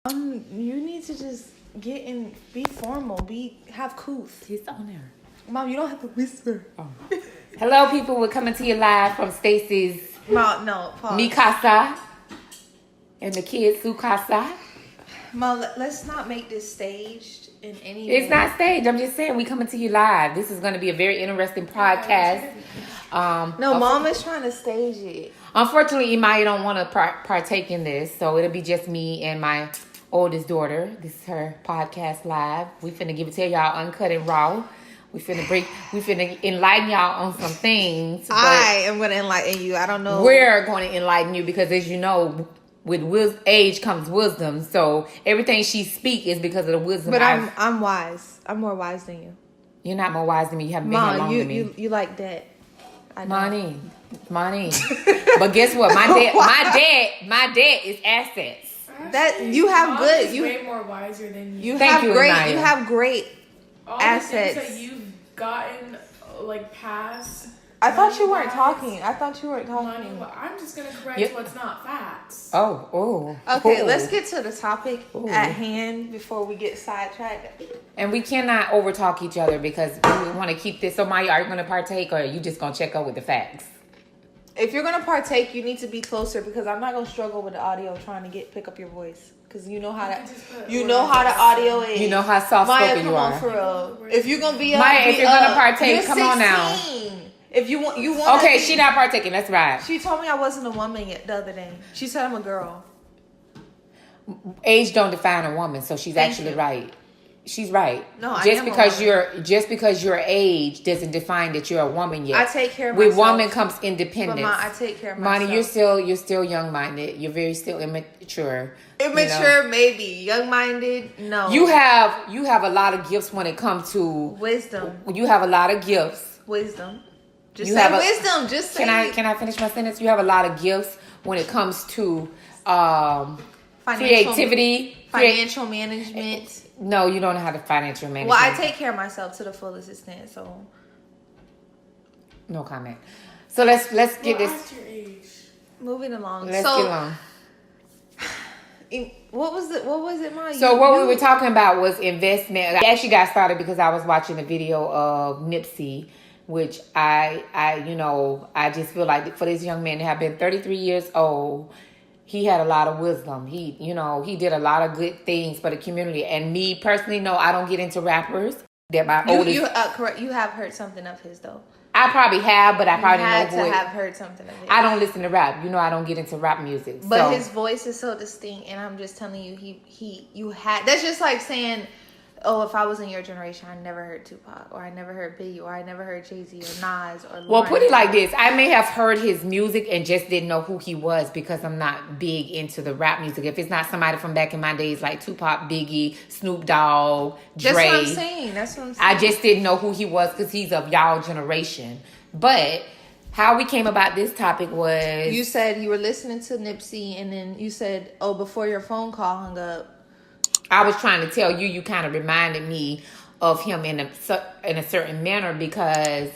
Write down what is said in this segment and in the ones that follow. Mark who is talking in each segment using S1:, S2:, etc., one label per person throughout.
S1: You need to just be formal, have couth.
S2: He's on there.
S1: Mom, you don't have to whisper.
S2: Oh. Hello, people. We're coming to you live from Stacy's
S1: Mom, no, pause.
S2: Mikasa and the kids' Sukasa.
S1: Mom, let's not make this staged in any way.
S2: It's not staged. I'm just saying we coming to you live. This is going to be a very interesting podcast.
S1: Mom is trying to stage it.
S2: Unfortunately, Emani don't want to partake in this, so it'll be just me and my oldest daughter. This is her podcast live. We finna give it to y'all uncut and raw. We finna enlighten y'all on some things.
S1: I am gonna enlighten you. I don't know.
S2: We're going to enlighten you because, as you know, with age comes wisdom. So everything she speak is because of the wisdom.
S1: But I'm wise. I'm more wise than you.
S2: You're not more wise than me. You haven't been here longer than me.
S1: You like that?
S2: Money. But guess what? My dad is assets.
S1: That you have good.
S3: You way more wiser than you.
S1: You have great
S3: all
S1: assets
S3: the things that you've gotten past.
S1: I thought you weren't talking. Money.
S3: Well, I'm just gonna correct what's not facts.
S1: Okay, let's get to the topic at hand before we get sidetracked.
S2: And we cannot overtalk each other because we want to keep this. So, Maya, are you going to partake or are you just going to check out with the facts?
S1: If you're gonna partake, you need to be closer because I'm not gonna struggle with the audio trying to pick up your voice because you know how the audio is.
S2: You know how soft spoken you are.
S1: Maya, come on for real. If you're gonna be
S2: Maya, if you're gonna partake, come on now.
S1: If you want,
S2: Okay, she not partaking. That's right.
S1: She told me I wasn't a woman yet the other day. She said I'm a girl.
S2: Age don't define a woman, so she's actually right. She's right.
S1: No,
S2: just because your age doesn't define that you're a woman yet.
S1: I take care of myself.
S2: With woman comes independence.
S1: But I take care of myself.
S2: Money, you're still young minded. You're very still immature.
S1: Maybe young minded. No.
S2: You have a lot of gifts when it comes to
S1: wisdom.
S2: You have a lot of gifts.
S1: Wisdom. Just
S2: you
S1: say
S2: have
S1: wisdom. Just say.
S2: Can I finish my sentence? You have a lot of gifts when it comes to creativity,
S1: financial management.
S2: No, you don't know how to financial manage.
S1: Well, I take care of myself to the fullest extent, so
S2: no comment. So let's get this.
S3: Your age.
S1: Moving along.
S2: Let's get along.
S1: What was it, Maya?
S2: So what we were talking about was investment. I actually got started because I was watching a video of Nipsey, which I just feel like for this young man to have been 33 years old. He had a lot of wisdom. He did a lot of good things for the community. And me personally, no, I don't get into rappers. That my oldest.
S1: Correct. You have heard something of his though.
S2: I probably have, but I probably
S1: had to have heard something of it.
S2: I don't listen to rap. I don't get into rap music.
S1: But his voice is so distinct, and I'm just telling you, you had. That's just like saying, oh, if I was in your generation, I never heard Tupac, or I never heard Biggie, or I never heard Jay-Z, or Nas, or Lauren.
S2: Well, put it like this. I may have heard his music and just didn't know who he was because I'm not big into the rap music. If it's not somebody from back in my days like Tupac, Biggie, Snoop Dogg, Dre.
S1: That's what I'm saying.
S2: I just didn't know who he was because he's of y'all generation. But how we came about this topic was...
S1: You said you were listening to Nipsey, and then you said, oh, before your phone call hung up,
S2: I was trying to tell you, you kind of reminded me of him in a certain manner because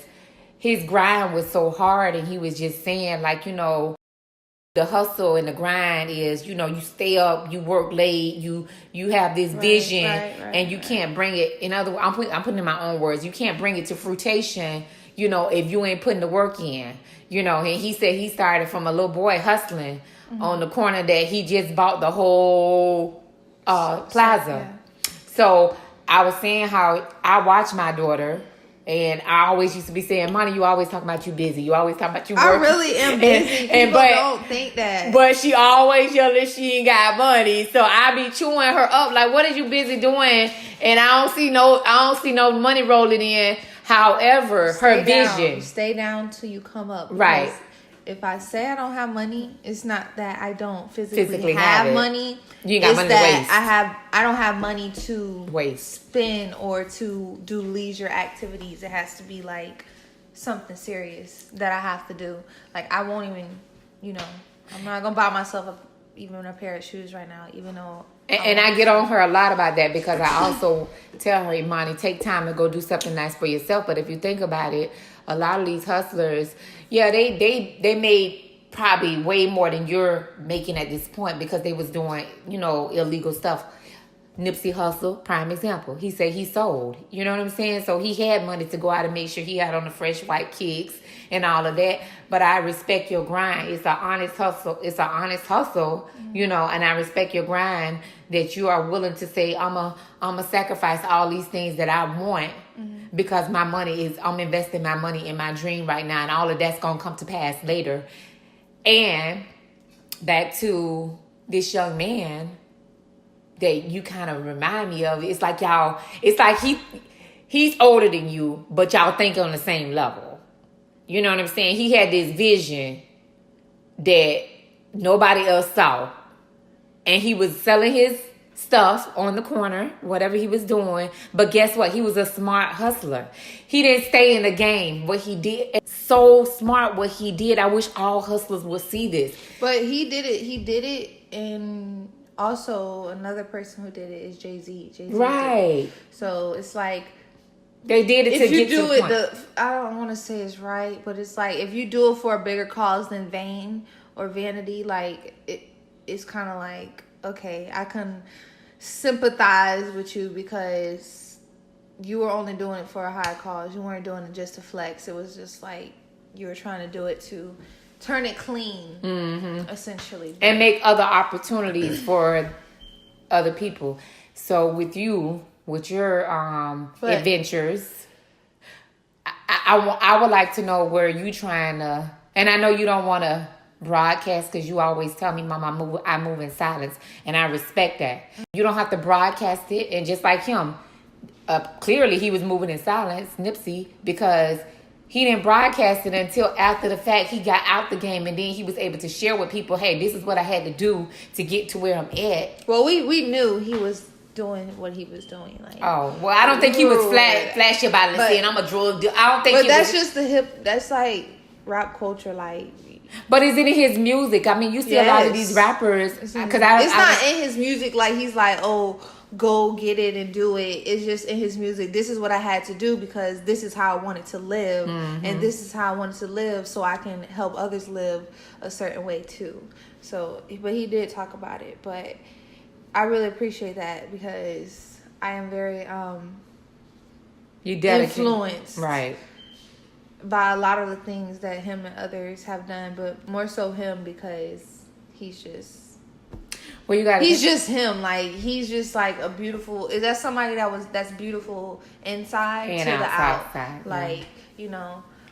S2: his grind was so hard and he was just saying the hustle and the grind is, you stay up, you work late, you have this vision and you can't bring it. In other words, I'm putting in my own words. You can't bring it to fruition, if you ain't putting the work in, and he said he started from a little boy hustling on the corner that he just bought the whole plaza. So I was saying how I watch my daughter, and I always used to be saying, "Money, you always talk about you busy. You always talk about you working."
S1: I really am busy. People don't think that.
S2: But she always yelling she ain't got money. So I be chewing her up like, "What are you busy doing?" And I don't see no money rolling in. However, her vision.
S1: Stay down till you come up.
S2: Right.
S1: If I say I don't have money, it's not that I don't physically
S2: have
S1: have money.
S2: You got money to waste.
S1: I don't have money to
S2: waste,
S1: spend, or to do leisure activities. It has to be like something serious that I have to do. Like I won't even, I'm not gonna buy myself even a pair of shoes right now, even though.
S2: And I get on her a lot about that because I also tell her, Emani, take time to go do something nice for yourself. But if you think about it, a lot of these hustlers, they made probably way more than you're making at this point because they was doing, illegal stuff. Nipsey Hussle, prime example. He said he sold. You know what I'm saying? So he had money to go out and make sure he had on the fresh white kicks and all of that. But I respect your grind. It's an honest hustle. And I respect your grind that you are willing to say, I'm a sacrifice all these things that I want because I'm investing my money in my dream right now, and all of that's going to come to pass later. And back to this young man that you kind of remind me of. It's like he's older than you, but y'all think on the same level. You know what I'm saying? He had this vision that nobody else saw. And he was selling his stuff on the corner, whatever he was doing. But guess what? He was a smart hustler. He didn't stay in the game. What he did, so smart what he did. I wish all hustlers would see this.
S1: But he did it and also another person who did it is Jay-Z.
S2: Right.
S1: So it's like
S2: they did it to get to the point.
S1: I don't want to say it's right, but it's like if you do it for a bigger cause than vain or vanity, like it's kind of like, okay, I can sympathize with you because you were only doing it for a high cause. You weren't doing it just to flex. It was just like you were trying to do it to turn it clean, essentially.
S2: And make other opportunities for other people. So with you, with your adventures, I would like to know where you trying to, and I know you don't want to broadcast because you always tell me, Mom, I move in silence, and I respect that. You don't have to broadcast it, and just like him, clearly he was moving in silence, Nipsey, because he didn't broadcast it until after the fact. He got out the game, and then he was able to share with people, hey, this is what I had to do to get to where I'm at.
S1: Well, we knew he was doing what he was doing. Like,
S2: oh, well, I don't think he was flashy about it and saying, I'm a drug dealer. I don't think.
S1: But that's just the hip. That's like rap culture, like.
S2: But is it in his music? I mean, you see a lot of these rappers.
S1: It's not in his music. Like he's like, oh, go get it and do it. It's just in his music. This is what I had to do because this is how I wanted to live, and this is how I wanted to live, so I can help others live a certain way too. So, but he did talk about it. But I really appreciate that because I am very influenced,
S2: right,
S1: by a lot of the things that him and others have done, but more so him because he's just.
S2: Well, he's
S1: just him. Like he's just like a beautiful. Is that somebody that's beautiful inside
S2: and
S1: to the
S2: outside?
S1: Like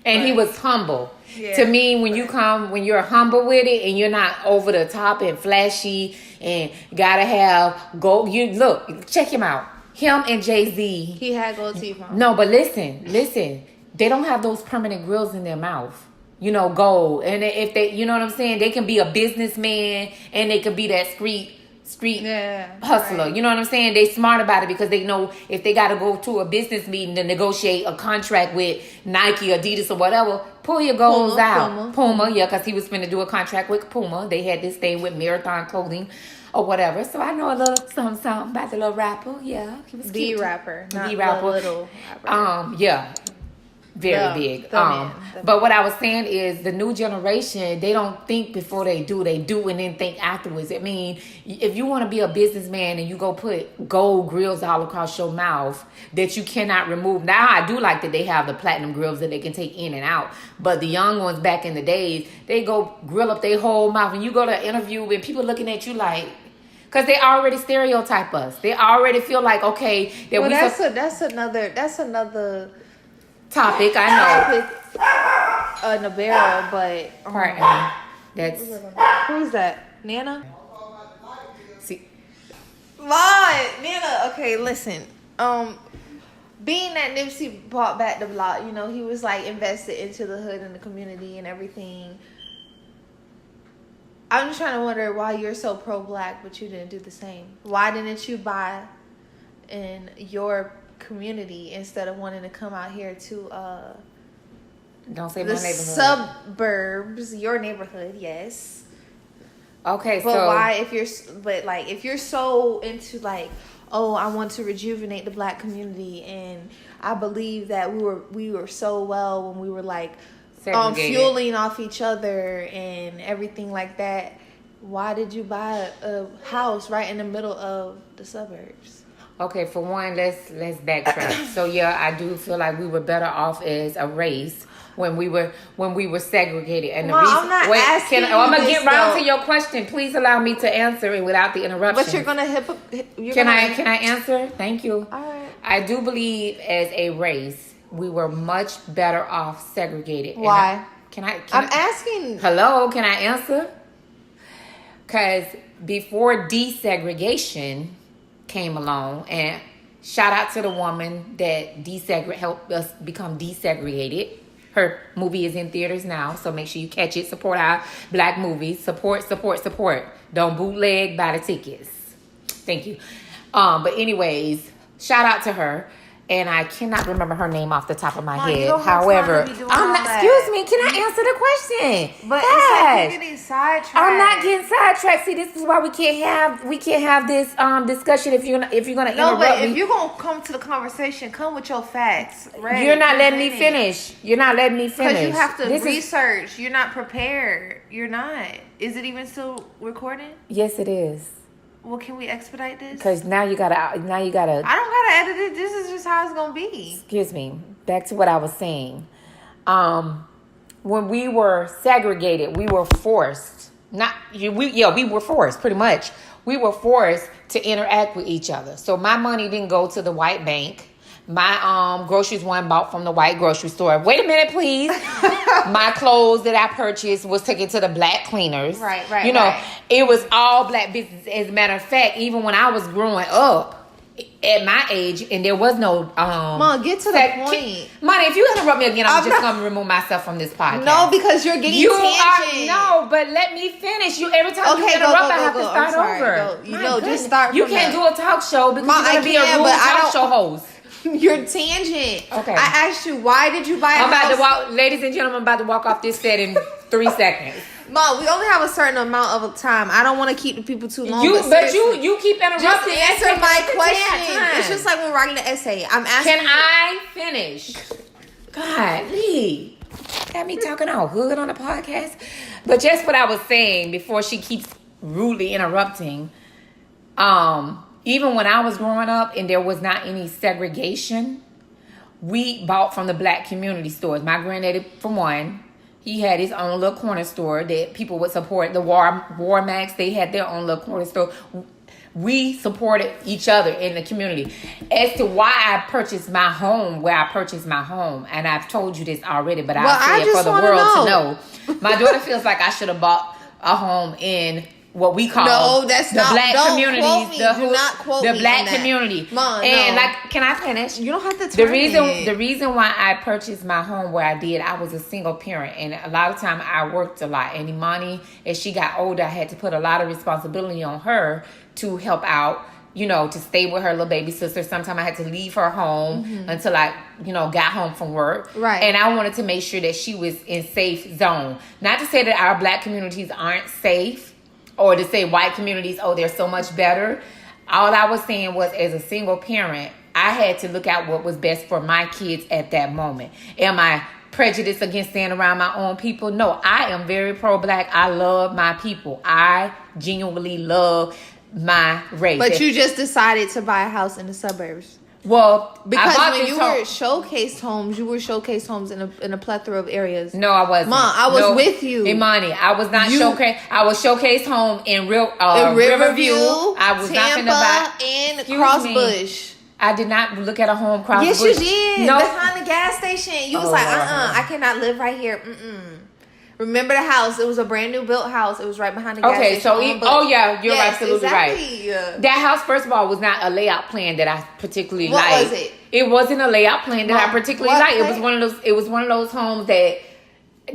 S2: And he was humble. Yeah. To me, when you're humble with it and you're not over the top and flashy and gotta have gold. You look, check him out. Him and Jay-Z.
S1: He had gold teeth on.
S2: No, but listen. They don't have those permanent grills in their mouth. Gold. And if they, you know what I'm saying? They can be a businessman and they could be that street hustler. Right. You know what I'm saying? They smart about it because they know if they got to go to a business meeting to negotiate a contract with Nike, Adidas, or whatever, pull your goals out. Puma, yeah, because he was going to do a contract with Puma. They had this thing with Marathon Clothing or whatever. So I know a little something about the little rapper. Yeah, he was
S1: the rapper, not the little rapper.
S2: Yeah. Very big. But what I was saying is the new generation, they don't think before they do. They do and then think afterwards. I mean, if you want to be a businessman and you go put gold grills all across your mouth that you cannot remove. Now, I do like that they have the platinum grills that they can take in and out. But the young ones back in the days, they go grill up their whole mouth. And you go to an interview with people looking at you like... Because they already stereotype us. They already feel like, okay...
S1: That's another...
S2: topic, I
S1: know. Nabera, but
S2: partner. That's
S1: who's that? Nana?
S2: See,
S1: Nana. Okay, listen. Being that Nipsey brought back the block, he was like invested into the hood and the community and everything. I'm just trying to wonder why you're so pro-black, but you didn't do the same. Why didn't you buy in your community instead of wanting to come out here to
S2: don't say my neighborhood.
S1: Suburbs, your neighborhood, yes.
S2: Okay,
S1: but why if you're so into like, oh, I want to rejuvenate the black community, and I believe that we were so well when we were like
S2: segregated.
S1: fueling off each other and everything like that, why did you buy a house right in the middle of the suburbs?
S2: Okay, for one, let's backtrack. So yeah, I do feel like we were better off as a race when we were segregated. And
S1: Mom, I'm not asking
S2: I'm gonna
S1: you
S2: get
S1: this,
S2: round
S1: though.
S2: to your question. Please allow me to answer it without the interruption.
S1: But you're gonna
S2: Can I answer? Thank you.
S1: All right.
S2: I do believe as a race we were much better off segregated.
S1: Why?
S2: I'm
S1: asking.
S2: Hello, can I answer? Because before desegregation came along, and shout out to the woman that helped us become desegregated. Her movie is in theaters now, so make sure you catch it. Support our black movies. Support. Don't bootleg, buy the tickets. Thank you. But anyways, shout out to her. And I cannot remember her name off the top of my head. However, excuse me, can I answer the question?
S1: But it's like you're getting sidetracked.
S2: I'm not getting sidetracked. See, this is why we can't have this discussion if you're gonna interrupt me.
S1: If you're gonna come to the conversation, come with your facts. Right?
S2: You're not letting me finish. Because
S1: you have to research. You're not prepared. You're not. Is it even still recording?
S2: Yes, it is.
S1: Well, can we expedite this?
S2: Because now you gotta.
S1: I don't gotta edit it. This is just how it's gonna be.
S2: Excuse me. Back to what I was saying. When we were segregated, we were forced. We were forced. Pretty much, we were forced to interact with each other. So my money didn't go to the white bank. My groceries weren't bought from the white grocery store. Wait a minute, please. My clothes that I purchased was taken to the black cleaners.
S1: Right.
S2: It was all black business. As a matter of fact, even when I was growing up at my age, and there was no
S1: Mom, get to the point.
S2: Money, if you interrupt me again, I'm just gonna remove myself from this podcast.
S1: No, because you're getting tangent.
S2: No, but let me finish. Every time you interrupt, I have to start over.
S1: Just start.
S2: You can't do a talk show because you're gonna be a rude talk show host.
S1: Your tangent.
S2: Okay.
S1: I asked you, why did you buy a house?
S2: I'm about to walk, ladies and gentlemen, I'm about to walk off this set in 3 seconds.
S1: Mom, we only have a certain amount of time. I don't want to keep the people too long.
S2: You keep interrupting.
S1: Just answer my question. It's just like when writing an essay. I'm asking.
S2: Can I finish? God, Lee. Got me talking all hood on the podcast. But just what I was saying before she keeps rudely interrupting. Even when I was growing up and there was not any segregation, we bought from the black community stores. My granddaddy, for one, he had his own little corner store that people would support. The War Max, they had their own little corner store. We supported each other in the community. As to why I purchased my home where I purchased my home, and I've told you this already, but I'll say it for the world to know. My daughter feels like I should have bought a home in what we call
S1: that's
S2: the
S1: not,
S2: black
S1: don't
S2: communities,
S1: quote me. Do not quote
S2: the
S1: me
S2: black
S1: on that.
S2: community.
S1: Mom,
S2: and
S1: no.
S2: can I finish?
S1: You don't have to turn
S2: the reason why I purchased my home where I did, I was a single parent, and a lot of time I worked a lot. And Emani, as she got older, I had to put a lot of responsibility on her to help out, to stay with her little baby sister. Sometimes I had to leave her home until I, got home from work.
S1: Right.
S2: And I wanted to make sure that she was in safe zone. Not to say that our black communities aren't safe, or to say white communities, they're so much better. All I was saying was, as a single parent, I had to look at what was best for my kids at that moment. Am I prejudiced against staying around my own people? No, I am very pro-black. I love my people. I genuinely love my race.
S1: But you just decided to buy a house in the suburbs.
S2: Well,
S1: because when you were showcased homes, in a plethora of areas.
S2: No, I wasn't.
S1: Mom, I was with you.
S2: Emani, I was not showcased. I was showcased home in Riverview. I was
S1: Tampa,
S2: not
S1: and Crossbush.
S2: I did not look at a home Crossbush.
S1: Yes, you did.
S2: No.
S1: Behind the gas station. You was like, I cannot live right here. Remember the house? It was a brand new built house. It was right behind the gas station.
S2: You're absolutely right. That house, first of all, was not a layout plan that I particularly liked.
S1: What was it?
S2: It wasn't a layout plan that I particularly liked. It was one of those homes that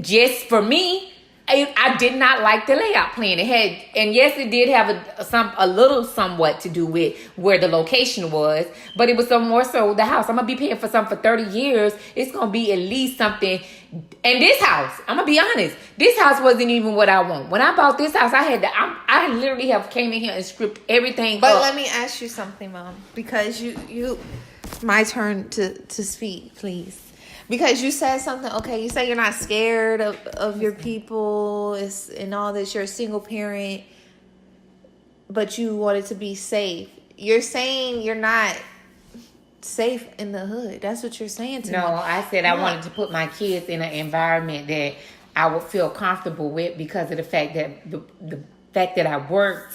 S2: just for me, I did not like the layout plan. It had, and yes, it did have a little somewhat to do with where the location was, but it was more so the house. I'm gonna be paying for something for 30 years. It's gonna be at least something. And this house, I'm gonna be honest, this house wasn't even what I want. When I bought this house, I literally have came in here and stripped everything.
S1: But
S2: up.
S1: let me ask you something, Mom, because you, my turn to speak, please. Because you said something, okay, you say you're not scared of your people and all this. You're a single parent, but you wanted to be safe. You're saying you're not safe in the hood. That's what you're saying to me.
S2: No, I said I wanted to put my kids in an environment that I would feel comfortable with because of the fact that the fact that I worked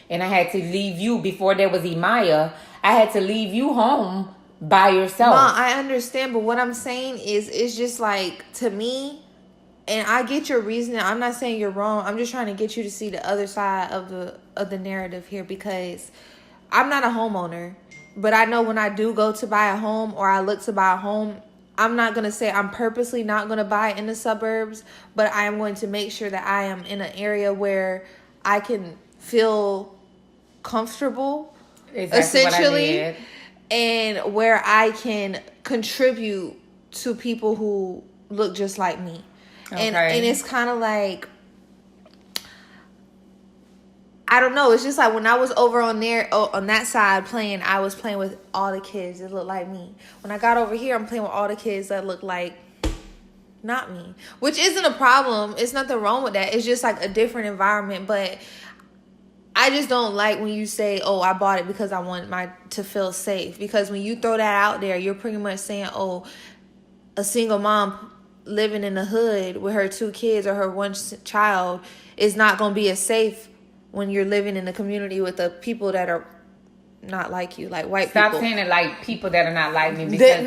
S2: and I had to leave you before there was Emani. I had to leave you home by yourself.
S1: Mom, I understand, but what I'm saying is, it's just like, to me, and I get your reasoning. I'm not saying you're wrong. I'm just trying to get you to see the other side of the narrative here, because I'm not a homeowner, but I know when I do go to buy a home or I look to buy a home, I'm not going to say I'm purposely not going to buy in the suburbs, but I am going to make sure that I am in an area where I can feel comfortable, essentially, and where I can contribute to people who look just like me. Okay. And it's kind of like, I don't know. It's just like when I was over on that side playing, I was playing with all the kids that look like me. When I got over here, I'm playing with all the kids that look like not me, which isn't a problem. It's nothing wrong with that. It's just like a different environment. But I just don't like when you say, oh, I bought it because I want to feel safe. Because when you throw that out there, you're pretty much saying, oh, a single mom living in the hood with her 2 kids or her 1 child is not going to be as safe when you're living in a community with the people that are not like you, like white people.
S2: Stop saying it like people that are not like me. Because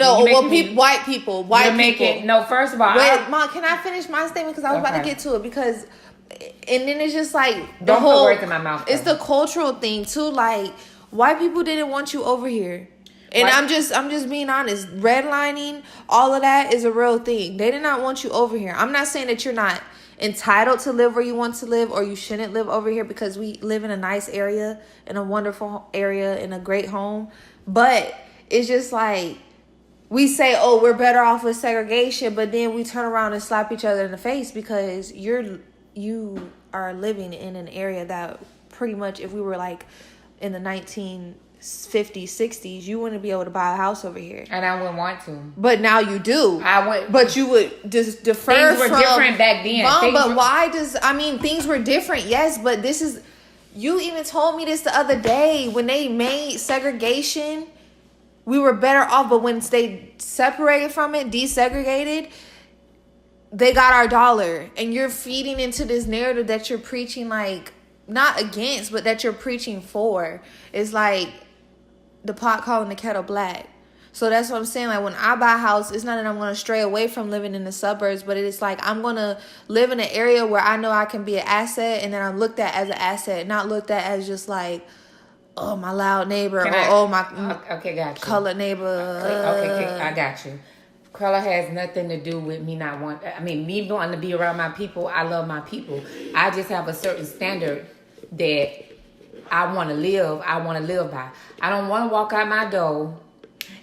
S1: white people.
S2: No, first of all.
S1: Wait, Mom, can I finish my statement? Because I was about to get to it. Because, and then it's just like
S2: don't put words in my mouth.
S1: It's the cultural thing too. Like, white people didn't want you over here. And I'm just being honest. Redlining, all of that is a real thing. They did not want you over here. I'm not saying that you're not entitled to live where you want to live or you shouldn't live over here, because we live in a nice area, in a wonderful area, in a great home. But it's just like, we say, oh, we're better off with segregation, but then we turn around and slap each other in the face because you are living in an area that pretty much, if we were like in the 1950s, 60s, you wouldn't be able to buy a house over here.
S2: And I wouldn't want to.
S1: But now you do.
S2: I would.
S1: But you would just defer.
S2: Things were different back then.
S1: Mom, things were different, yes, but this is, you even told me this the other day, when they made segregation, we were better off, but when they separated from it, desegregated, they got our dollar. And you're feeding into this narrative that you're preaching, like, not against, but that you're preaching for. It's like the pot calling the kettle black. So that's what I'm saying. Like, when I buy a house, it's not that I'm going to stray away from living in the suburbs, but it's like I'm going to live in an area where I know I can be an asset, and then I'm looked at as an asset, not looked at as just like, oh, my loud neighbor, my colored neighbor.
S2: Okay, I got you. Color has nothing to do with me me wanting to be around my people. I love my people. I just have a certain standard that I want to live by. I don't want to walk out my door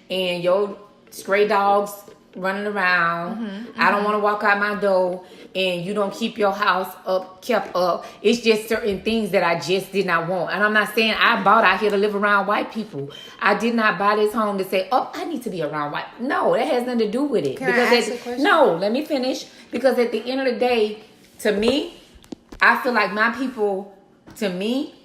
S2: and your stray dogs running around. I don't want to walk out my door and you don't keep your house kept up. It's just certain things that I just did not want. And I'm not saying I bought out here to live around white people. I did not buy this home to say, oh, I need to be around white. No, that has nothing to do with it.
S1: Can I ask a question?
S2: No, let me finish. Because at the end of the day, to me, I feel like my people, to me,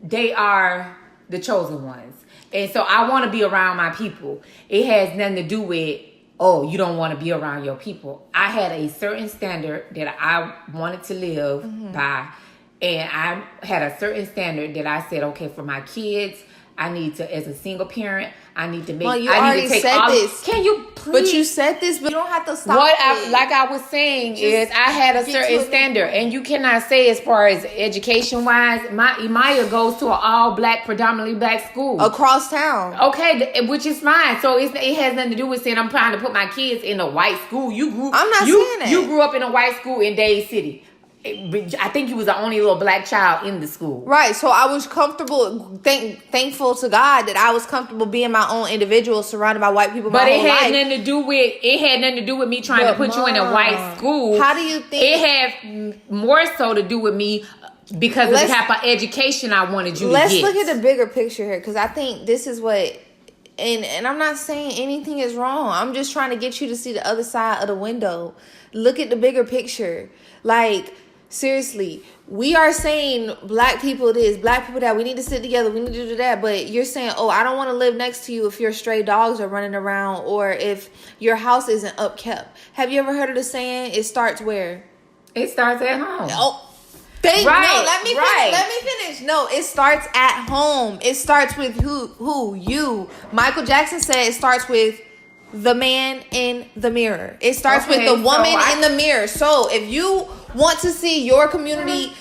S2: they are the chosen ones. And so I want to be around my people. It has nothing to do with, oh, you don't want to be around your people. I had a certain standard that I wanted to live by. And I had a certain standard that I said, okay, for my kids, I need to, as a single parent, I need to make.
S1: Well, you
S2: I
S1: already
S2: need to take
S1: said
S2: all,
S1: this.
S2: Can you please?
S1: But you said this, but you don't have to stop.
S2: Like I was saying, is I had a certain standard, and you cannot say as far as education wise. My Emani goes to an all black, predominantly black school
S1: across town.
S2: Okay, which is fine. So it has nothing to do with saying I'm trying to put my kids in a white school.
S1: I'm not saying that.
S2: You grew up in a white school in Dade City. I think you was the only little black child in the school.
S1: Right. So I was comfortable, thankful to God that I was comfortable being my own individual surrounded by white people.
S2: But it had nothing to do with me trying to put you in a white school.
S1: How do you think?
S2: It had more so to do with me because of the type of education I wanted you to get.
S1: Let's look at the bigger picture here, because I think this is what and I'm not saying anything is wrong. I'm just trying to get you to see the other side of the window. Look at the bigger picture. Like, seriously, we are saying black people this, black people that. We need to sit together. We need to do that. But you're saying, oh, I don't want to live next to you if your stray dogs are running around or if your house isn't upkept. Have you ever heard of the saying, it starts where?
S2: It starts at home.
S1: Oh. No, let me finish. No, it starts at home. It starts with you. Michael Jackson said it starts with the man in the mirror. It starts with the woman in the mirror. So if you want to see your community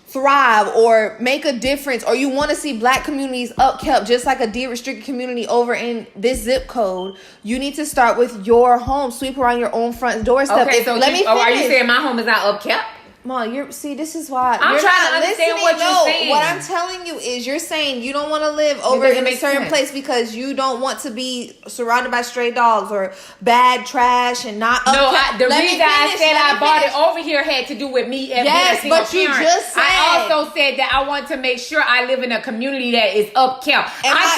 S1: thrive or make a difference, or you want to see black communities upkept just like a deed restricted community over in this zip code, you need to start with your home. Sweep around your own front doorstep.
S2: Okay, so let me finish. Are you saying my home is not upkept?
S1: Mom, this is why
S2: I'm trying to understand what you're saying.
S1: What I'm telling you is you're saying you don't want to live over in a certain place because you don't want to be surrounded by stray dogs or bad trash and not upkept.
S2: The reason I said I bought it over here had to do with me as being a single parent.
S1: You just said.
S2: I also said that I want to make sure I live in a community that is upkept. I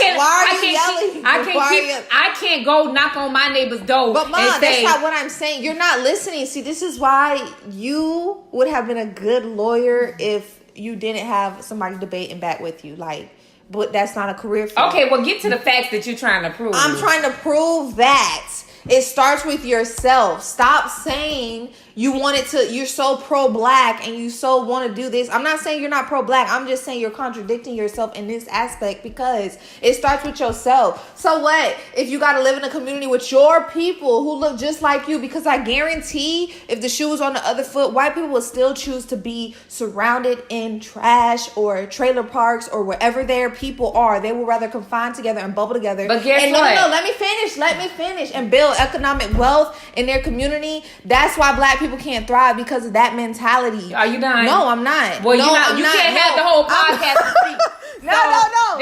S2: can't go knock on my neighbor's door.
S1: But Mom, that's not what I'm saying. You're not listening. See, this is why you would have been a good lawyer if you didn't have somebody debating back with you. But that's not a career field.
S2: Okay, well, get to the facts that you're trying to prove.
S1: I'm trying to prove that it starts with yourself. Stop saying you're so pro-black and you so want to do this. I'm not saying you're not pro-black. I'm just saying you're contradicting yourself in this aspect because it starts with yourself. So what if you got to live in a community with your people who look just like you? Because I guarantee if the shoe was on the other foot, white people would still choose to be surrounded in trash or trailer parks or wherever their people are. They would rather confine together and bubble together.
S2: But guess what?
S1: No, let me finish and build economic wealth in their community. That's why black people can't thrive, because of that mentality.
S2: Are you done?
S1: No, I'm not.
S2: Well, you can't have the whole podcast.
S1: No.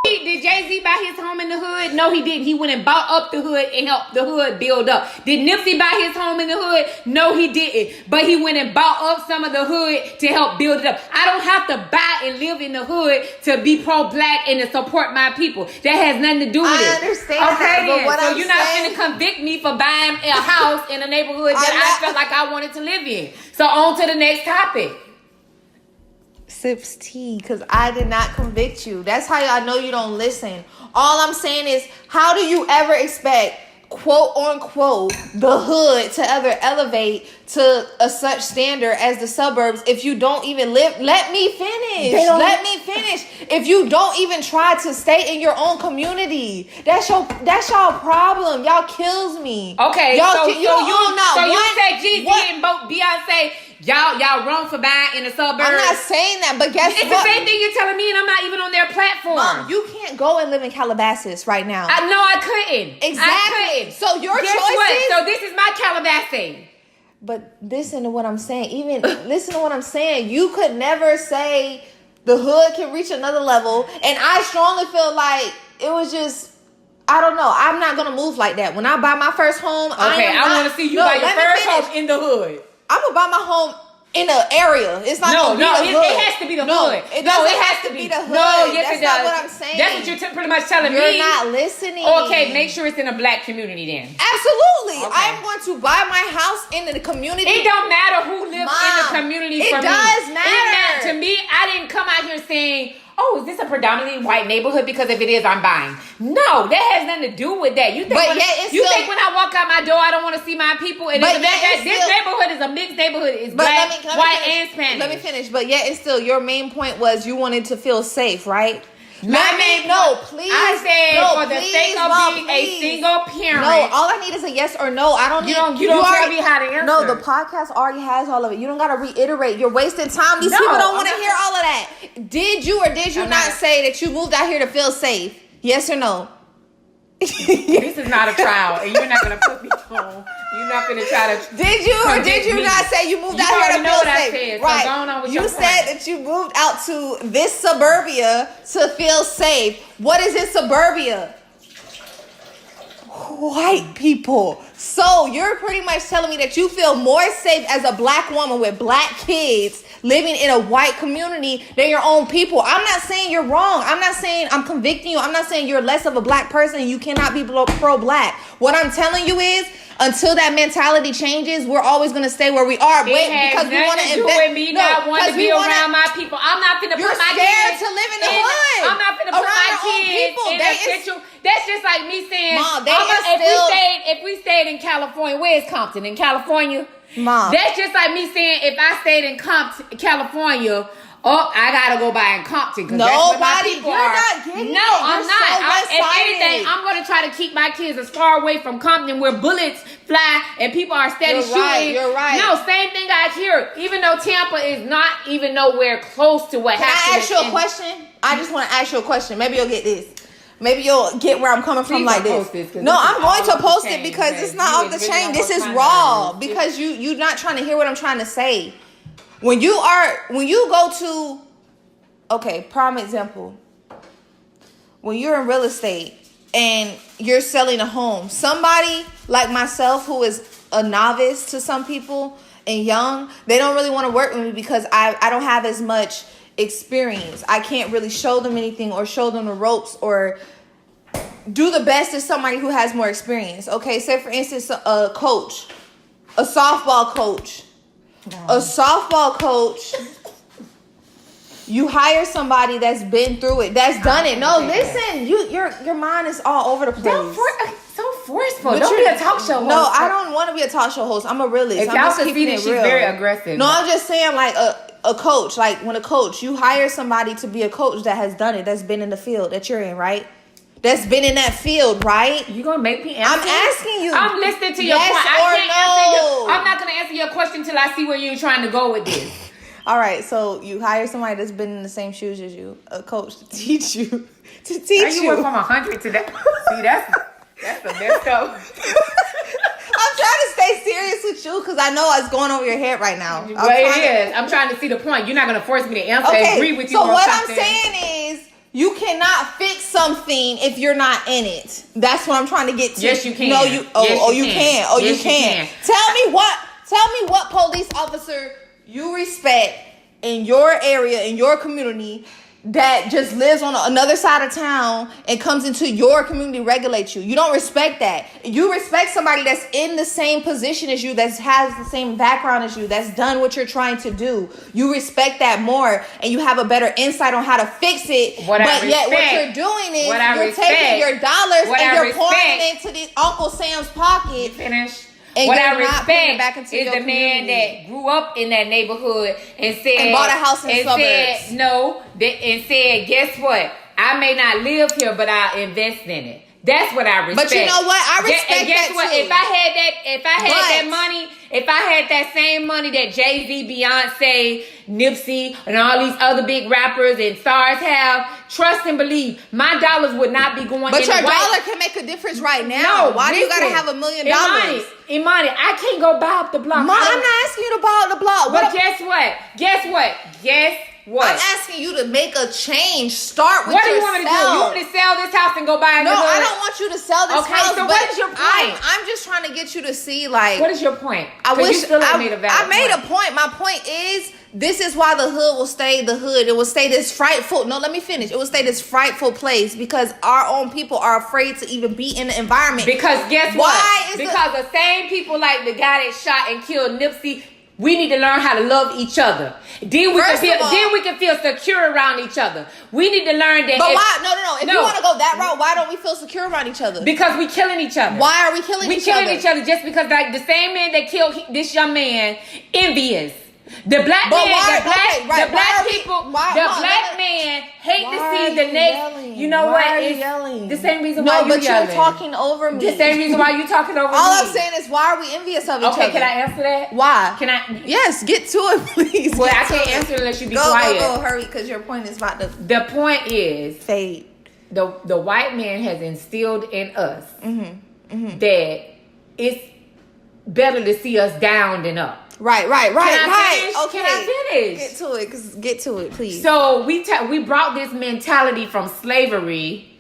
S2: Did Jay-Z buy his home in the hood? No, he didn't. He went and bought up the hood and helped the hood build up. Did Nipsey buy his home in the hood? No, he didn't. But he went and bought up some of the hood to help build it up. I don't have to buy and live in the hood to be pro-black and to support my people. That has nothing to do with it.
S1: I understand.
S2: Okay, then. So you're not going to convict me for buying a house in a neighborhood that I felt like I wanted to live in. So on to the next topic.
S1: Sips tea, because I did not convict you. That's how I know you don't listen. All I'm saying is, how do you ever expect, quote unquote, the hood to ever elevate to a such standard as the suburbs if you don't even live? Let me finish. If you don't even try to stay in your own community, that's y'all problem. Y'all kills me.
S2: Okay, so you said G-Z and Beyonce. Y'all wrong for buying in the suburbs.
S1: I'm not saying that, but guess what?
S2: It's the same thing you're telling me, and I'm not even on their platform.
S1: Mom, you can't go and live in Calabasas right now.
S2: I couldn't.
S1: Exactly.
S2: I couldn't.
S1: So your choices.
S2: What? So this is my Calabasas.
S1: But listen to what I'm saying. Listen to what I'm saying. You could never say the hood can reach another level, and I strongly feel like it was just. I don't know. I'm not gonna move like that. When I buy my first home,
S2: I want to see you buy your first home in the hood.
S1: I'm gonna buy my home in the area. It's not gonna be the hood.
S2: It has to be the hood.
S1: It has to be the hood.
S2: No, yes,
S1: that's
S2: it does.
S1: Not what I'm saying.
S2: That's what you're pretty much telling me.
S1: You're not listening.
S2: Okay, make sure it's in a black community then.
S1: Absolutely.
S2: Okay.
S1: I'm going to buy my house in the community.
S2: It don't matter who lives in the community for me.
S1: It does matter.
S2: To me, I didn't come out here saying, oh, is this a predominantly white neighborhood? Because if it is, I'm buying. No, that has nothing to do with that. You think when I walk out my door, I don't want to see my people? And this neighborhood is a mixed neighborhood. It's black, white, and Spanish.
S1: Let me finish. But yet, it's still, your main point was you wanted to feel safe, right?
S2: Please. I said for the sake of being a single parent.
S1: No, all I need is a yes or no. I don't need.
S2: You don't tell me how to answer.
S1: No, the podcast already has all of it. You don't got to reiterate. You're wasting time. These people don't want to hear all of that. Did you or did you not say that you moved out here to feel safe? Yes or no?
S2: This is not a trial, and you're not gonna put me on. You're not gonna try to.
S1: Did you or did you not say you moved out here to feel safe?
S2: Said,
S1: right.
S2: So going on with
S1: you said that you moved out to this suburbia to feel safe. What is this suburbia? white people. So you're pretty much telling me that you feel more safe as a black woman with black kids living in a white community than your own people. I'm not saying you're wrong. I'm not saying I'm convicting you. I'm not saying you're less of a black person and you cannot be pro-black. What I'm telling you is, until that mentality changes, we're always going to stay where we are.
S2: Because we want to invest. Me not want to be around my people. I'm not finna put my kids.
S1: You're scared to live in the hood.
S2: I'm not finna put my kids in a situation. That's just like me saying, Mom, if we stayed in California, where is Compton? In California?
S1: Mom.
S2: That's just like me saying, if I stayed in Compton, California, I gotta go by in Compton.
S1: Nobody, you're not getting
S2: No, I'm not. If anything, I'm gonna try to keep my kids as far away from Compton where bullets fly and people are steady shooting.
S1: You're right.
S2: No, same thing out here. Even though Tampa is not even nowhere close to what happened.
S1: Can I ask you a question? I just want to ask you a question. Maybe you'll get this. Maybe you'll get where I'm coming from like this. No, I'm going to post it because it's not off the chain. This is raw because you're not trying to hear what I'm trying to say. When you go to, okay, prime example. When you're in real estate and you're selling a home, somebody like myself who is a novice to some people and young, they don't really want to work with me because I don't have as much experience. I can't really show them anything or show them the ropes or do the best as somebody who has more experience. Okay, say for instance a coach, a softball coach. A softball coach, you hire somebody that's been through it, that's done it. No, listen, your mind is all over the place.
S2: So forceful. Don't be a talk show host.
S1: No, I don't want to be a talk show host. I'm a realist.
S2: If y'all can see that she's very aggressive.
S1: No, I'm just saying like a coach, like when a coach, you hire somebody to be a coach that has done it, that's been in the field that you're in, right? That's been in that field, right?
S2: You gonna make me answer?
S1: I'm asking you.
S2: I'm listening to your point. I'm not gonna answer your question till I see where you're trying to go with this.
S1: All right, so you hire somebody that's been in the same shoes as you, a coach to teach you.
S2: You went from 100 to that. See, that's the messed up.
S1: I'm trying to stay serious with you because I know what's going over your head right now.
S2: Well, it is. I'm trying to see the point. You're not gonna force me to answer.
S1: Okay,
S2: I agree with you.
S1: So what
S2: something.
S1: I'm saying is, you cannot fix something if you're not in it. That's what I'm trying to get to.
S2: Yes, you can.
S1: No, you. You can. Oh,
S2: yes,
S1: you can. Tell me what police officer you respect in your area, in your community, that just lives on another side of town and comes into your community, regulates you. You don't respect that. You respect somebody that's in the same position as you, that has the same background as you, that's done what you're trying to do. You respect that more and you have a better insight on how to fix it. What you're doing is you're taking your dollars and you're pouring it into this Uncle Sam's pocket.
S2: Finish. What I respect is the man that grew up in that neighborhood and said
S1: and bought a house in the suburbs.
S2: Said no, and said, guess what? I may not live here, but I'll invest in it. That's what I respect.
S1: But you know what? I respect
S2: and guess
S1: that
S2: what?
S1: too.
S2: If I had that money, if I had that same money that Jay-Z, Beyonce, Nipsey, and all these other big rappers and stars have, trust and believe, my dollars would not be going.
S1: But your dollar can make a difference right now.
S2: No,
S1: why do you gotta have $1 million?
S2: Emani, I can't go buy up the block.
S1: Mom, I'm not asking you to buy up the block.
S2: But guess what?
S1: I'm asking you to make a change. Start with yourself. What do you want me to do?
S2: You want me to sell this house and go buy another?
S1: No, I don't want you to sell this house.
S2: So what is your point?
S1: I'm just trying to get you to see, like,
S2: what is your point?
S1: I wish
S2: you still made a valid
S1: I made a point. My point is, this is why the hood will stay the hood. It will stay this frightful. No, let me finish. It will stay this frightful place because our own people are afraid to even be in the environment.
S2: Because guess what? Because the same people like the guy that shot and killed Nipsey. We need to learn how to love each other. Then we can feel secure around each other. We need to learn that.
S1: But why? No. If you want to go that route, why don't we feel secure around each other?
S2: Because we killing each other.
S1: Why are we killing each other?
S2: We killing each other just because like the same man that killed this young man envious. The black man hate to see the next. You know what? It's the same reason why you yelling.
S1: You're talking over me.
S2: The same reason why you talking over me.
S1: All I'm saying is, why are we envious of each other?
S2: Okay, can I answer that?
S1: Why?
S2: Can I?
S1: Yes, get to it, please.
S2: Well, I can't answer unless you be quiet.
S1: Go, hurry, because your point is about to.
S2: The point is
S1: fade.
S2: The white man has instilled in us that it's better to see us down than up.
S1: Right.
S2: Okay.
S1: Can
S2: I finish?
S1: Get to it, please.
S2: So we brought this mentality from slavery,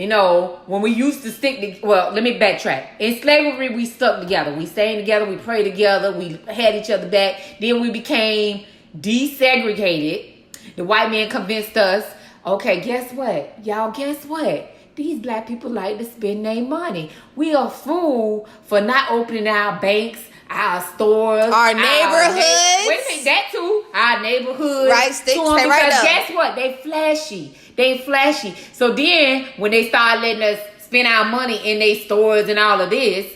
S2: You know, when we used to well, let me backtrack. In slavery, we stuck together. We sang together. We prayed together. We had each other back. Then we became desegregated. The white man convinced us, okay, guess what? Y'all, guess what? These black people like to spend their money. We are fool for not opening our banks, our stores,
S1: our neighborhoods.
S2: Wait a minute, that too. Our neighborhoods.
S1: Right, stay right up.
S2: Guess what? They flashy. So then, when they start letting us spend our money in their stores and all of this,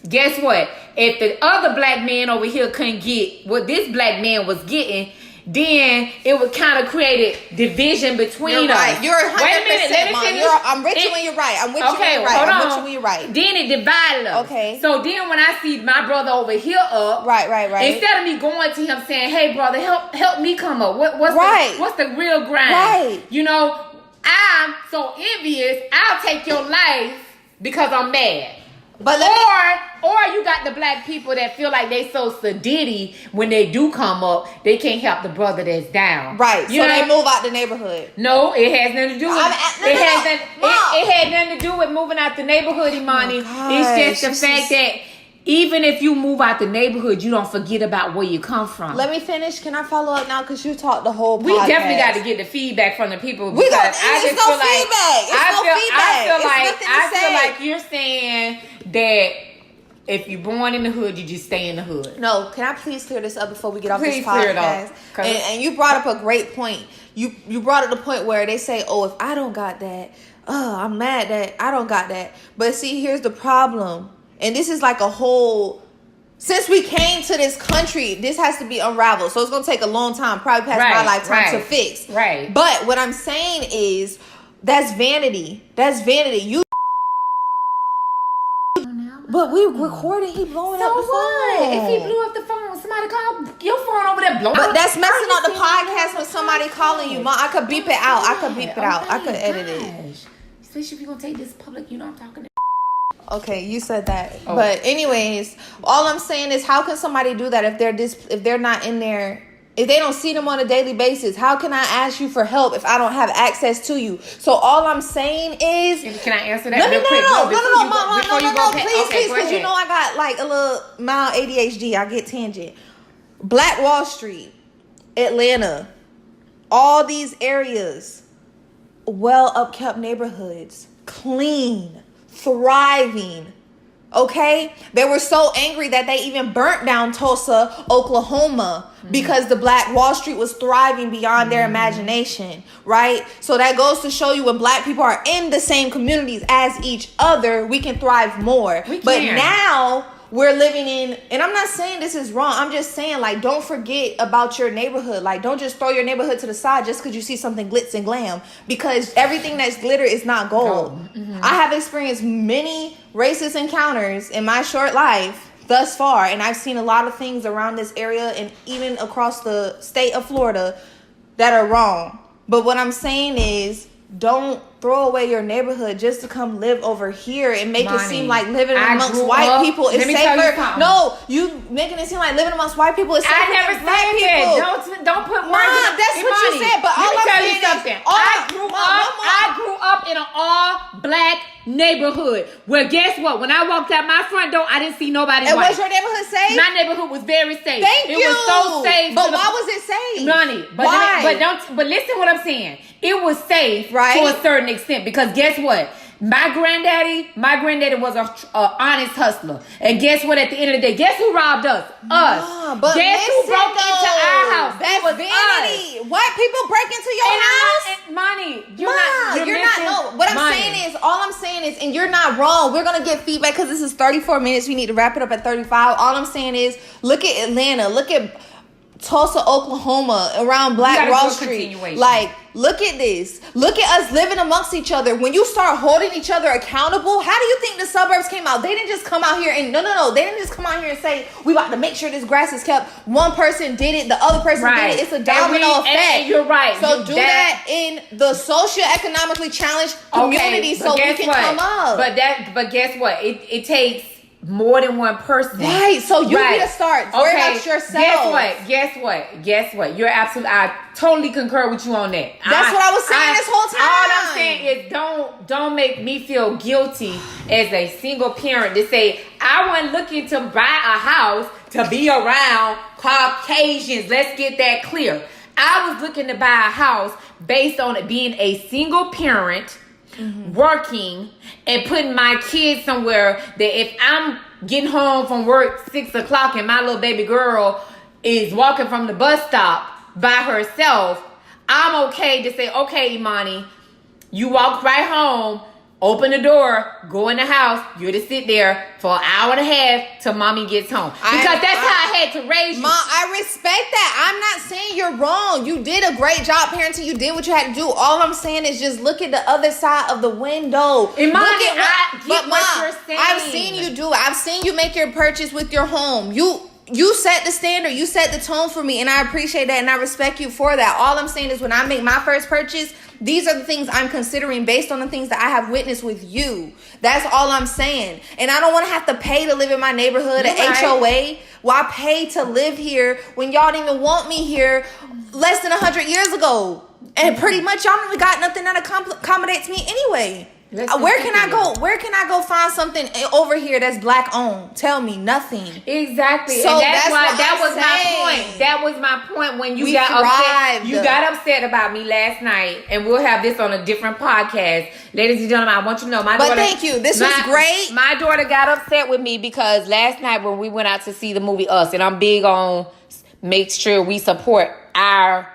S2: guess what? If the other black man over here couldn't get what this black man was getting, then it would kind of create a division between us.
S1: Right. You're 100%. Wait a minute, let me finish. I'm with you when you're right. I'm with you when you're right. I'm with you when you're right.
S2: Then it divided us.
S1: Okay.
S2: So then when I see my brother over here up,
S1: right.
S2: Instead of me going to him saying, "Hey, brother, help me come up. What's the real grind?"
S1: Right.
S2: You know, I'm so envious. I'll take your life because I'm mad. But or you got the black people that feel like they so sadiddy when they do come up, they can't help the brother that's down.
S1: Right. So they move out the neighborhood.
S2: No, it has nothing to do with it had nothing to do with moving out the neighborhood, Emani. It's just the fact that even if you move out the neighborhood, you don't forget about where you come from.
S1: Let me finish. Can I follow up now? Because you talked the whole podcast.
S2: We definitely got to get the feedback from the people.
S1: I
S2: feel like you're saying that if you're born in the hood, you just stay in the hood.
S1: No, can I please clear this up before we get off this podcast?
S2: Clear it up.
S1: And you brought up a great point. You brought up the point where they say, "Oh, if I don't got that, I'm mad that I don't got that." But see, here's the problem. And this is like a whole, since we came to this country, this has to be unraveled. So it's going to take a long time, probably past my lifetime to fix.
S2: Right.
S1: But what I'm saying is, that's vanity. That's vanity. But we recording, he blowing up the phone.
S2: If he blew up the phone, somebody called your phone over there blowing up.
S1: But that's messing up the podcast when somebody calling you. Mom, I could beep it out. I could edit it.
S2: Especially if you're going to take this public, you know I'm talking to.
S1: Okay, you said that. Oh. But anyways, all I'm saying is, how can somebody do that if they're not in there, if they don't see them on a daily basis? How can I ask you for help if I don't have access to you? So all I'm saying is,
S2: can I answer that real quick?
S1: No, please, because you know I got like a little mild ADHD. I get tangent. Black Wall Street, Atlanta, all these areas, well upkept neighborhoods, clean, thriving. Okay, they were so angry that they even burnt down Tulsa, Oklahoma, because the Black Wall Street was thriving beyond their imagination, right? So that goes to show you, when black people are in the same communities as each other, we can thrive more. But now we're living in, and I'm not saying this is wrong, I'm just saying, like, don't forget about your neighborhood. Like, don't just throw your neighborhood to the side just because you see something glitz and glam, because everything that's glitter is not gold. I have experienced many racist encounters in my short life thus far, and I've seen a lot of things around this area and even across the state of Florida that are wrong. But what I'm saying is, don't throw away your neighborhood just to come live over here and make it seem like living amongst white people is safer. No, you making it seem like living amongst white people is safer.
S2: I never said that. Don't put words in my mouth.
S1: That's what you said. But all I'm saying is,
S2: I grew up in an all-black neighborhood where, guess what? When I walked out my front door, I didn't see nobody white.
S1: Was your neighborhood safe?
S2: My neighborhood was very safe.
S1: It
S2: was so safe.
S1: But why was it safe?
S2: Money. But listen what I'm saying. It was safe to a certain extent, because guess what? My granddaddy was a honest hustler. And guess what? At the end of the day, guess who robbed us? Us. Guess who broke into our house?
S1: That's vanity. White people break into your house?
S2: Money.
S1: You're not. No. What I'm saying is, and you're not wrong. We're gonna get feedback because this is 34 minutes. We need to wrap it up at 35. All I'm saying is, look at Atlanta. Look at Tulsa, Oklahoma, around Black Wall Street. Like, look at this. Look at us living amongst each other. When you start holding each other accountable, how do you think the suburbs came out? They didn't just come out here and no. They didn't just come out here and say, we about to make sure this grass is kept. One person did it, the other person did it. It's a domino effect.
S2: And you're right.
S1: So do that in the socioeconomically challenged community, so we can come up.
S2: But guess what? It takes more than one person.
S1: Right. So you need to start. Worry about yourself. Guess what? You're absolutely, I totally concur with you on that. That's what I was saying this whole time.
S2: All I'm saying is don't make me feel guilty as a single parent to say I wasn't looking to buy a house to be around Caucasians. Let's get that clear. I was looking to buy a house based on it being a single parent, working and putting my kids somewhere that if I'm getting home from work 6 o'clock and my little baby girl is walking from the bus stop by herself, I'm okay to say, okay, Emani, you walk right home, open the door, go in the house, you're to sit there for an hour and a half till mommy gets home. Because that's how I had to raise you.
S1: Mom, I respect that. I'm not saying you're wrong. You did a great job parenting. You did what you had to do. All I'm saying is just look at the other side of the window.
S2: Emani, I get what you're saying.
S1: I've seen you do it. I've seen you make your purchase with your home. You set the standard. You set the tone for me, and I appreciate that, and I respect you for that. All I'm saying is when I make my first purchase, these are the things I'm considering based on the things that I have witnessed with you. That's all I'm saying. And I don't want to have to pay to live in my neighborhood, an HOA. Why pay to live here when y'all didn't even want me here less than 100 years ago? And pretty much y'all don't even got nothing that accommodates me anyway. Where can I go? Where can I go find something over here that's black owned? Tell me nothing.
S2: Exactly.
S1: So
S2: and that's why that was
S1: saying.
S2: my point. That was my point when you got upset. You got upset about me last night, and we'll have this on a different podcast. Ladies and gentlemen, I want you to know my daughter.
S1: But thank you. This was great.
S2: My daughter got upset with me because last night when we went out to see the movie Us, and I'm big on make sure we support our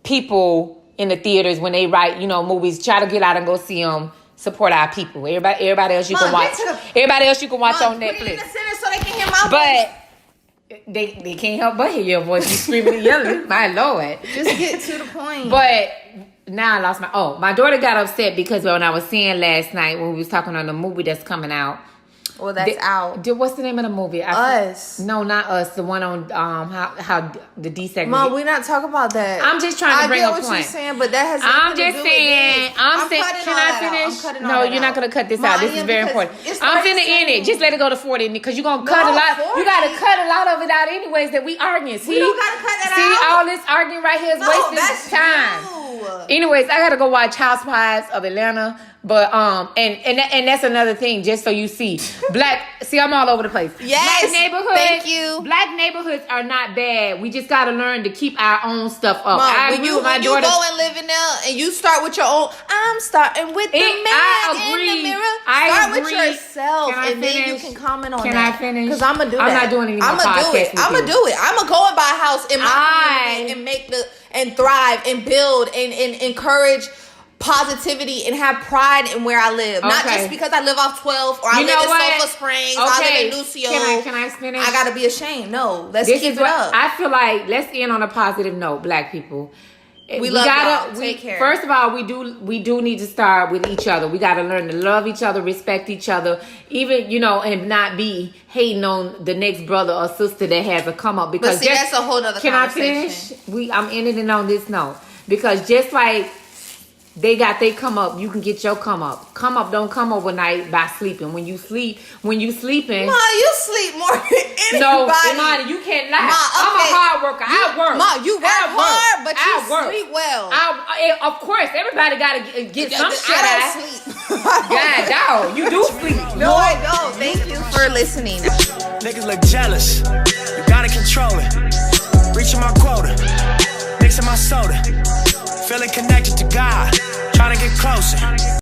S2: people in the theaters when they write, movies. Try to get out and go see them. Support our people. Everybody else you can watch. Everybody else you can watch on Netflix.
S1: Put it in the center so they can hear my voice.
S2: But they can't help but hear your voice. You screaming and yelling. My Lord.
S1: Just get to the point.
S2: But now I lost my daughter got upset because when I was saying last night when we was talking on the movie that's coming out.
S1: Well, that's out.
S2: What's the name of the movie?
S1: Us.
S2: No, not Us. The one on how the desegregation.
S1: Mom, we're not talking about that.
S2: I'm just trying to bring a point.
S1: I get what you're saying, but that has nothing to do with this.
S2: I'm saying. Can I finish? No, you're not gonna cut this out. This is very important. I'm finna end it. Just let it go to 40 because you're gonna cut a lot. 40. You gotta cut a lot of it out anyways that we arguing. See,
S1: we don't gotta cut that out.
S2: See, all this arguing right here is wasting time. Anyways, I gotta go watch Housewives of Atlanta. But and that's another thing, just so you see. I'm all over the place.
S1: Yes.
S2: Black neighborhoods.
S1: Thank you.
S2: Black neighborhoods are not bad. We just gotta learn to keep our own stuff up.
S1: Mom, when you go and live in there and you start with your own, I'm starting with the man in the mirror. Start with yourself, and then you can comment on that.
S2: Can I finish?
S1: Because I'm gonna do that.
S2: I'm not doing any more podcasts.
S1: I'm gonna do it. I'm gonna go and buy a house in my community and thrive and build and encourage positivity and have pride in where I live. Not just because I live off 12 or I live in Sulphur Springs, I live in Lucio.
S2: Can I finish?
S1: I gotta be ashamed. No, let's keep it up.
S2: I feel like let's end on a positive note, black people.
S1: We love y'all. Take care.
S2: First of all, we do need to start with each other. We gotta learn to love each other, respect each other, even and not be hating on the next brother or sister that has a come up. Because
S1: that's a whole other conversation.
S2: Can I finish? I'm ending on this note because just like they got they come up, you can get your come up. Come up don't come overnight by sleeping. When you sleeping.
S1: Ma, you sleep more than anybody.
S2: No, Emani, you can't lie.
S1: Ma,
S2: I'm a hard worker. I work.
S1: Ma, you work hard, but you sleep well.
S2: Of course, everybody got to get some shit.
S1: I don't sleep.
S2: God, dog, you do sleep.
S1: No, I don't. Thank you for listening.
S4: Niggas look jealous. You gotta control it. Reaching my quota. Mixing my soda. Feeling connected to God. Trying to get closer.